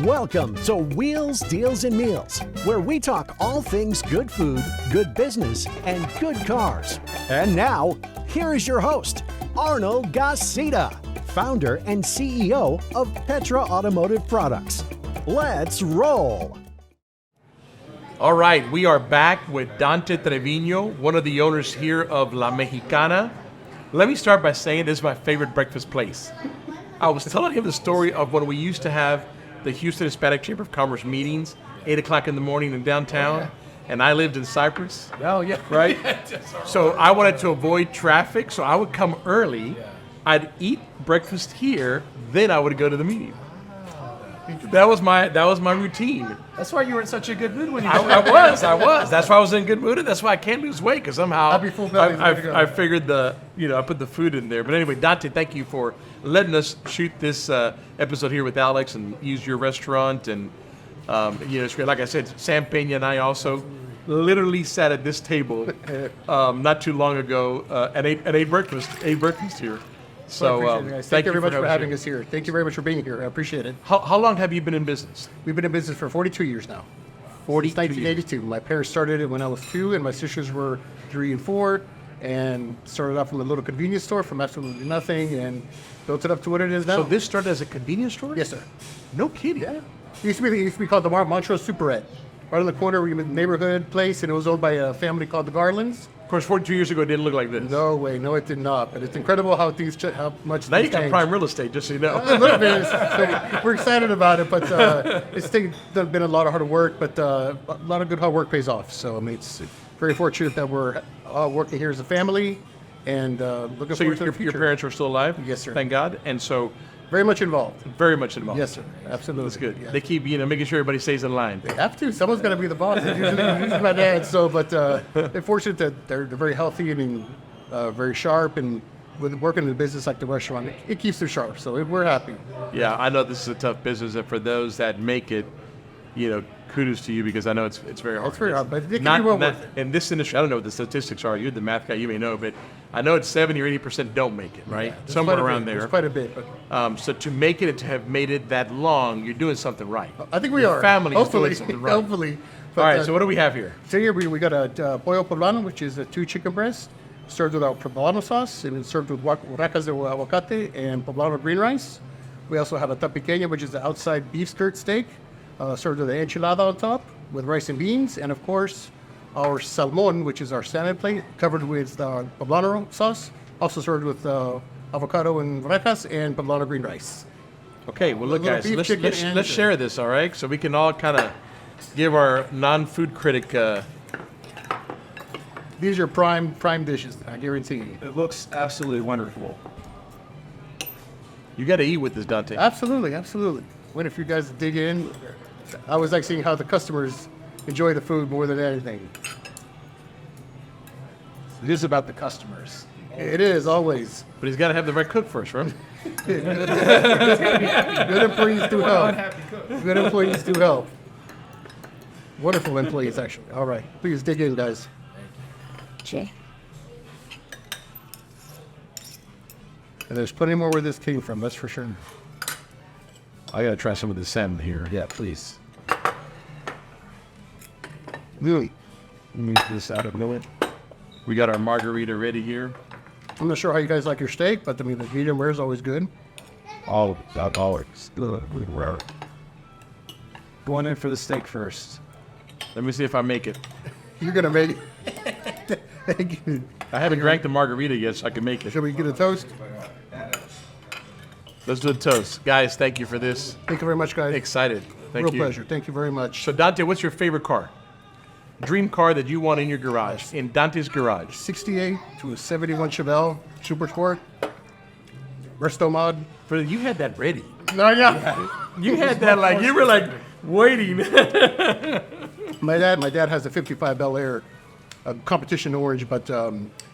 Welcome to Wheels, Deals, and Meals, where we talk all things good food, good business, and good cars. And now, here is your host, Arnold Gasita, founder and CEO of Petra Automotive Products. Let's roll. All right, we are back with Dante Trevino, one of the owners here of La Mexicana. Let me start by saying this is my favorite breakfast place. I was telling him the story of when we used to have the Houston Hispanic Chamber of Commerce meetings, 8 o'clock in the morning in downtown, and I lived in Cypress. Oh, yeah. Right? So I wanted to avoid traffic, so I would come early. I'd eat breakfast here, then I would go to the meeting. That was my routine. That's why you were in such a good mood when you I was. That's why I was in good mood, and that's why I can't lose weight, because somehow Happy full belly is the way to go. I figured I put the food in there. But anyway, Dante, thank you for letting us shoot this episode here with Alex and use your restaurant. And it's great. Like I said, Sam Peña and I also literally sat at this table not too long ago and ate breakfast here. So thank you very much for having us here. Thank you very much for being here. I appreciate it. How long have you been in business? We've been in business for 42 years now. 42 Since 1982. My parents started it when I was 2, and my sisters were 3 and 4, and started off with a little convenience store from absolutely nothing, and built it up to what it is now. So this started as a convenience store? Yes, sir. No kidding. Yeah. It used to be called the Montrose Superette. Right in the corner where you had a neighborhood place, and it was owned by a family called the Garlands. Of course, 42 years ago, it didn't look like this. No way, no, it did not. But it's incredible how much. Now you got change. prime real estate, just so you know. A little bit. So we're excited about it, but it's been a lot of hard work, but a lot of good hard work pays off. So I mean, it's very fortunate that we're all working here as a family, and looking forward to the future. Your parents are still alive? Yes, sir. Thank God. And so very much involved. very much involved. Yes, sir. Absolutely. That's good. Yeah. They keep making sure everybody stays in line. They have to. Someone's got to be the boss. It's usually my dad. So, but they're fortunate that they're very healthy and very sharp, and with working in a business like the restaurant, it keeps them sharp. So we're happy. Yeah, I know this is a tough business, and for those that make it, kudos to you, because I know it's very hard. It's very hard, but it can be well worth it. In this industry, I don't know what the statistics are. You're the math guy, you may know, but I know it's 70 or 80% don't make it, right? Yeah, Somewhere around there. There's quite a bit. But So to make it and to have made it that long, you're doing something right. I think we Your are. family Hopefully, is doing something right. hopefully. But, All right, so what do we have here? So here we got a pollo poblano, which is 2 chicken breasts, served with our poblano sauce, and it's served with racas de aguacate and poblano green rice. We also have a tapiqueña, which is the outside beef skirt steak, served with an enchilada on top, with rice and beans, and of course, our salmon, which is our salmon plate, covered with poblano sauce, also served with avocado and racas and poblano green rice. Okay, well, look, guys, beef, let's share this, all right? So we can all kind of give our non-food critic. These are prime dishes, I guarantee you. It looks absolutely wonderful. You got to eat with this, Dante. Absolutely. When if you guys dig in, I always like seeing how the customers enjoy the food more than anything. It is about the customers. It is always. But he's got to have the right cook first, right? Good employees do help. Good employees do help. Wonderful employees, actually. All right, please dig in, guys. Jay. And there's plenty more where this came from, that's for sure. I got to try some of the salmon here. Yeah, please. Really, Move this out of the way. We got our margarita ready here. I'm not sure how you guys like your steak, but I mean, the medium rare is always good. All rare. Going in for the steak first. Let me see if I make it. You're gonna make it. Thank you. I haven't drank the margarita yet, so I can make it. Shall we get a toast? Let's do a toast. Guys, thank you for this. Thank you very much, guys. Excited. Thank Real you. pleasure. Thank you very much. So, Dante, what's your favorite car? Dream car that you want in your garage, in Dante's garage. 68 to a 71 Chevelle Super Sport. Resto mod. You had that ready. No, yeah. You had that like, you were like waiting. My dad has a 55 Bel Air, a competition orange, but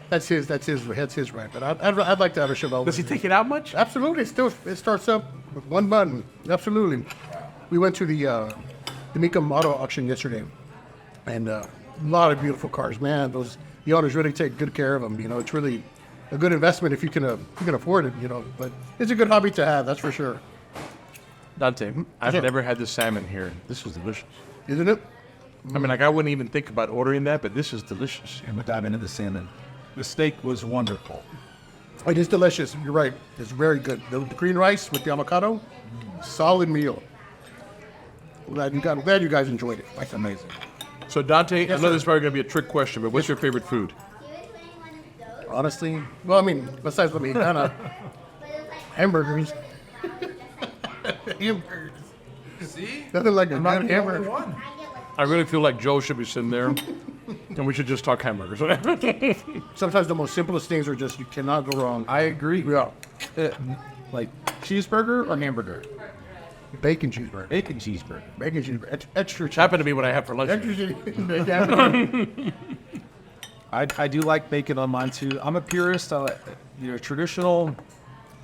that's his right. But I'd like to have a Chevelle. Does he take it out much? Absolutely. It starts up with one button. Absolutely. We went to the Mecum Auto Auction yesterday, and a lot of beautiful cars. Man, the owners really take good care of them. It's really a good investment if you can afford it. But it's a good hobby to have. That's for sure. Dante, I've Sure. never had the salmon here. This was delicious. Isn't it? I mean, like, I wouldn't even think about ordering that, but this is delicious. I'm gonna dive into the salmon. The steak was wonderful. It is delicious. You're right. It's very good. The green rice with the avocado, solid meal. I'm glad you guys enjoyed it. That's amazing. So, Dante, I know sir. this is probably going to be a trick question, but what's your favorite food? Honestly, well, I mean, besides the Mexicana, hamburgers. Hamburgers. See? Nothing like a good hamburger. I really feel like Joe should be sitting there, and we should just talk hamburgers. Sometimes the most simplest things are just, you cannot go wrong. I agree. Yeah. Like cheeseburger or hamburger? Bacon cheeseburger. Bacon cheeseburger. Bacon cheeseburger. Extra Which happened to be what I had for lunch. Extra cheese. I do like bacon on mine too. I'm a purist. I like, traditional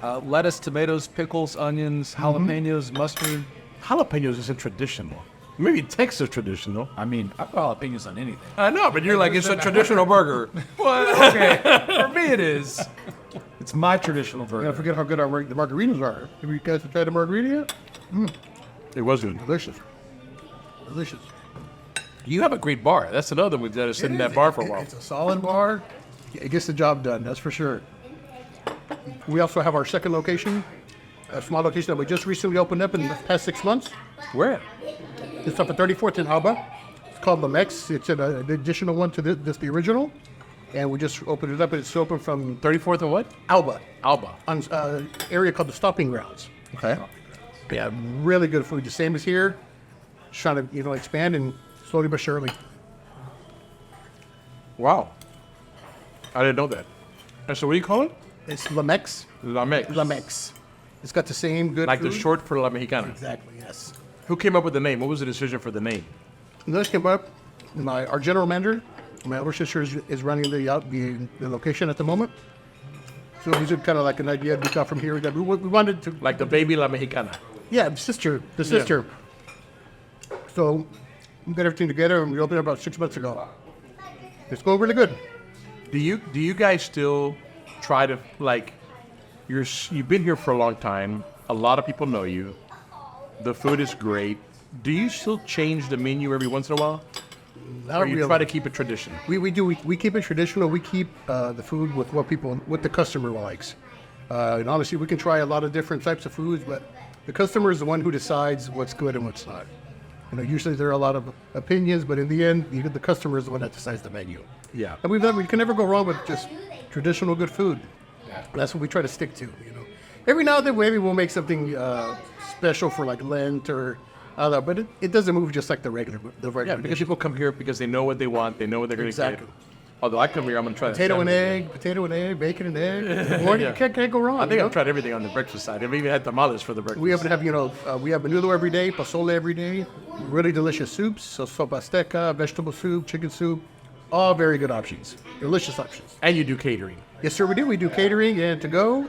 lettuce, tomatoes, pickles, onions, jalapenos, mustard. Jalapenos isn't traditional. Maybe Texas traditional. I mean, I put jalapenos on anything. I know, but you're like, it's a traditional burger. Well, okay. For me, it is. It's my traditional burger. Don't forget how good the margaritas are. Have you guys tried the margarita yet? It was good. Delicious. Delicious. You have a great bar. That's another one that has sitting in that bar for a while. It's a solid bar. It gets the job done, that's for sure. We also have our second location, a small location that we just recently opened up in the past 6 months. Where? It's up at 34th in Alba. It's called Mex. It's an additional one to the original. And we just opened it up, and it's open from 34th of what? Alba, Alba. on area called the Stopping Grounds. Okay. Yeah, really good food. The same as here. Just trying to, expand and slowly but surely. Wow. I didn't know that. And so what do you call it? It's Mex. La Mex. Mex. It's got the same good Like food. the short for La Mexicana. Exactly, yes. Who came up with the name? What was the decision for the name? And this came up. Our general manager, my older sister, is running the location at the moment. So these are kind of like an idea we got from here that we wanted to. Like the baby La Mexicana. Yeah, the sister. So we got everything together, and we opened it about 6 months ago. It's going really good. Do you guys still try to, like, you've been here for a long time. A lot of people know you. The food is great. Do you still change the menu every once in a while? Not Or you really. try to keep it traditional? We do. We keep it traditional. We keep the food with what the customer likes. And honestly, we can try a lot of different types of foods, but the customer is the one who decides what's good and what's not. Usually there are a lot of opinions, but in the end, the customer is the one that decides the menu. Yeah. And we can never go wrong with just traditional good food. That's what we try to stick to. Every now and then, maybe we'll make something special for like Lent or other, but it doesn't move just like the regular. Yeah, because people come here because they know what they want. They know what they're going to Exactly. get. Although I come here, I'm going to try Potato and salmon. egg, bacon and egg. Good morning. Yeah. Can't go wrong. I think I've tried everything on the breakfast side. I've even had tamales for the breakfast. We have we have menudo every day, pozole every day, really delicious soups, so sopa azteca, vegetable soup, chicken soup, all very good options, delicious options. And you do catering. Yes, sir, we do. We do catering and to go,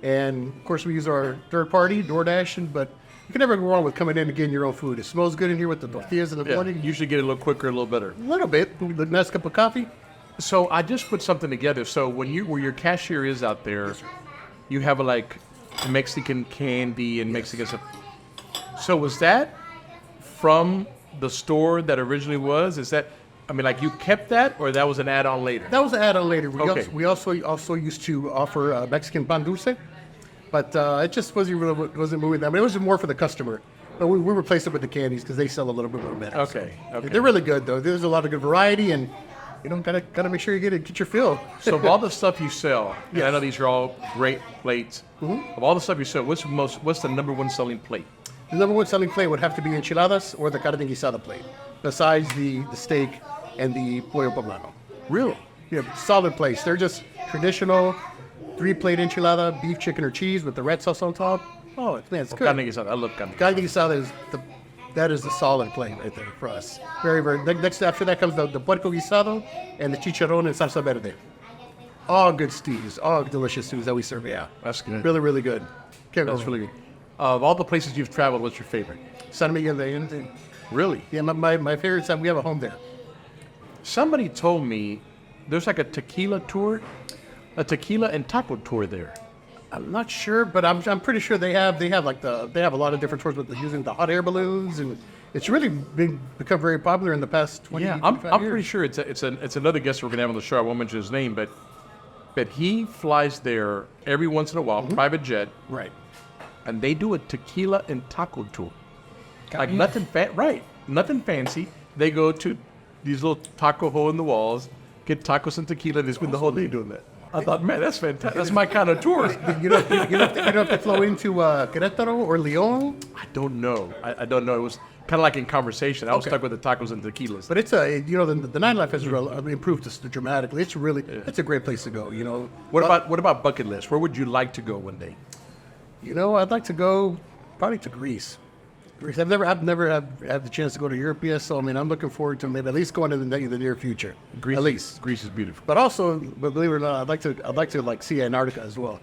and of course we use our third party, DoorDash, but you can never go wrong with coming in and getting your own food. It smells good in here with the tortillas in the Yeah. morning. Usually get it a little quicker, a little better. A little bit, the nice cup of coffee. So I just put something together. So where your cashier is out there, you have like Mexican candy and Mexican stuff. So was that from the store that originally was? Is that, I mean, like you kept that, or that was an add-on later? That was an add-on later. Okay. We also used to offer Mexican pan dulce, but it just wasn't moving that. I mean, it was more for the customer. But we replaced it with the candies because they sell a little bit more better. Okay, okay. They're really good though. There's a lot of good variety, and gotta make sure you get your fill. So of all the stuff you sell, and I know these are all great plates. Of all the stuff you sell, what's the number one selling plate? The number one selling plate would have to be enchiladas or the carne guisada plate, besides the steak and the pollo poblano. Really? Yeah, solid plates. They're just traditional 3-plate enchilada, beef, chicken, or cheese with the red sauce on top. Oh, it's good. Carne guisada. I love carne guisada. Carne guisada is the solid plate right there for us. Very, very. Next after that comes the puerco guisado and the chicharrón and salsa verde. All good stews, all delicious stews that we serve. Yeah, That's good. really, really good. Can't go That's wrong. really good. Of all the places you've traveled, what's your favorite? San Miguel de Allende. Really? Yeah, my favorite time. We have a home there. Somebody told me there's like a tequila and taco tour there. I'm not sure, but I'm pretty sure they have a lot of different tours with using the hot air balloons, and it's really become very popular in the past 20 Yeah, 25 I'm years. pretty sure it's another guest we're gonna have on the show. I won't mention his name, but he flies there every once in a while, private jet, Right. and they do a tequila and taco tour. Like Yeah. nothing fancy. They go to these little taco hole in the walls, get tacos and tequila, and they spend the whole day doing that. I thought, man, that's fantastic. That's my kind of tour. You don't have to flow into Querétaro or Leon, I don't know. I don't know. It was kind of like in conversation. I was stuck with the tacos and tequilas. but it's the nightlife has improved dramatically. It's a great place to go. What about bucket list? Where would you like to go one day? I'd like to go probably to Greece. I've never had the chance to go to Europe yet, so I mean, I'm looking forward to maybe at least going in the near future. Greece, at least. Greece is beautiful. But also, believe it or not, I'd like to like see Antarctica as well.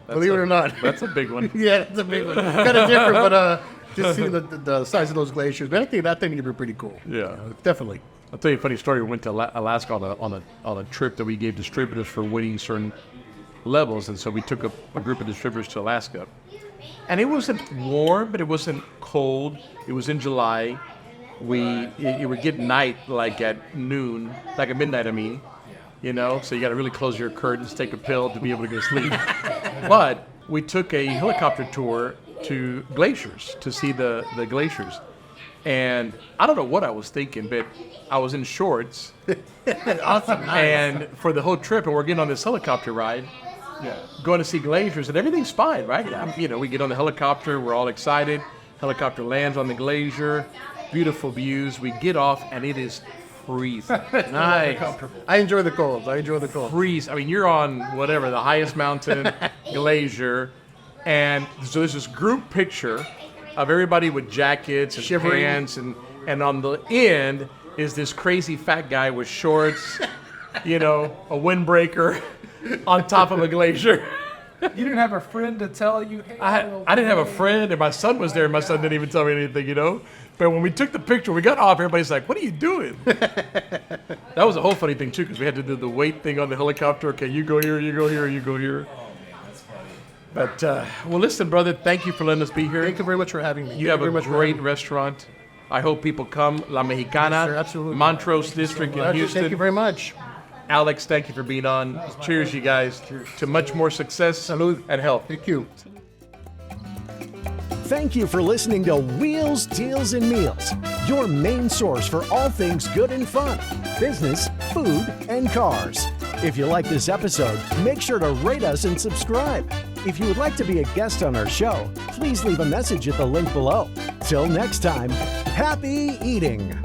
Believe it or not. That's a big one. Yeah, that's a big one. Kind of different, but just seeing the size of those glaciers. But I think that thing would be pretty cool. Yeah. Definitely. I'll tell you a funny story. We went to Alaska on a trip that we gave distributors for winning certain levels, and so we took a group of distributors to Alaska. And it wasn't warm, but it wasn't cold. It was in July. It would get night like at noon, like at midnight, I mean. So you got to really close your curtains, take a pill to be able to go to sleep. But we took a helicopter tour to glaciers to see the glaciers. And I don't know what I was thinking, but I was in shorts. Awesome. Nice. And for the whole trip, and we're getting on this helicopter ride, going to see glaciers, and everything's fine, right? We get on the helicopter, we're all excited. Helicopter lands on the glacier, beautiful views. We get off, and it is freezing. Nice. I enjoy the cold. Freeze. I mean, you're on whatever, the highest mountain, glacier, and so there's this group picture of everybody with jackets and Shivering. pants, and on the end is this crazy fat guy with shorts, a windbreaker on top of a glacier. You didn't have a friend to tell you, hey, I didn't have a friend, and my son was there, and my son didn't even tell me anything, But when we took the picture, we got off, everybody's like, what are you doing? That was a whole funny thing, too, because we had to do the weight thing on the helicopter. Okay, you go here, you go here, you go here. But, well, listen, brother, thank you for letting us be here. Thank you very much for having me. You have a great restaurant. I hope people come. La Mexicana, Yes, sir, absolutely. Montrose District in Houston. Thank you very much. Alex, thank you for being on. Cheers, you guys, to much more success Salud. and health. Thank you. Thank you for listening to Wheels, Deals, and Meals, your main source for all things good and fun, business, food, and cars. If you like this episode, make sure to rate us and subscribe. If you would like to be a guest on our show, please leave a message at the link below. Till next time, happy eating.